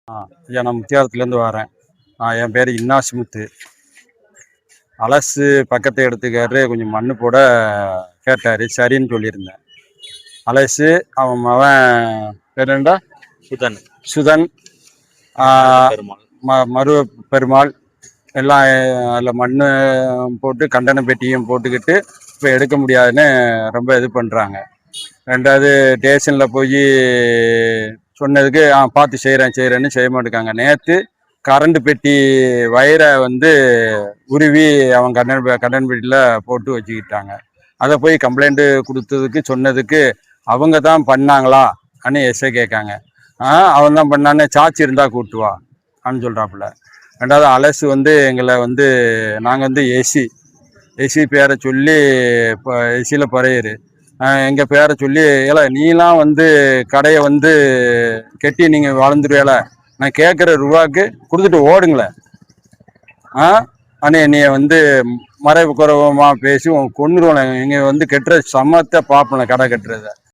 ஐயா, நான் முத்தியாரத்துலேருந்து வரேன். என் பேர் இன்னாசிமுத்து. அலசு பக்கத்து இடத்துக்காரரு கொஞ்சம் மண்ணு போட கேட்டார். சரின்னு சொல்லியிருந்தேன். அலசு அவன் மவன் பேர் என்னடா? சுதன், மருவ பெருமாள் எல்லாம் அதில் மண் போட்டு கண்டன பெட்டியும் போட்டுக்கிட்டு இப்போ எடுக்க முடியாதுன்னு ரொம்ப இது பண்ணுறாங்க. ரெண்டாவது ஸ்டேஷனில் போய் சொன்னதுக்கு பார்த்து செய்கிறேன்னு செய்ய மாட்டேங்காங்க. நேற்று கரண்ட் பெட்டி வயரை உருவி அவன் கடன் பெட்டியில் போட்டு வச்சுக்கிட்டாங்க. அதை போய் கம்ப்ளைண்ட்டு கொடுத்ததுக்கு சொன்னதுக்கு அவங்க தான் பண்ணாங்களா அப்படின்னு எஸ்ஐ கேட்காங்க. அவன் தான் பண்ணான்னு சாட்சி இருந்தால் கூட்டுவா அப்படின்னு சொல்கிறாப்புல. ரெண்டாவது அலசு எங்களை நாங்கள் ஏசி பேரை சொல்லி இப்போ ஏசியில் பறையிரு எங்கள் பேரை சொல்லி ஏல நீலாம் கடையை கெட்டி நீங்கள் வளர்ந்துருவேல, நான் கேட்குற ரூபாய்க்கு கொடுத்துட்டு ஓடுங்களேன். ஆனால் என்னைய மறைவு குறைவமாக பேசி கொண்டுருவோம். இங்கே கெட்டுற சமத்தை பார்ப்பேன் கடை கட்டுறத.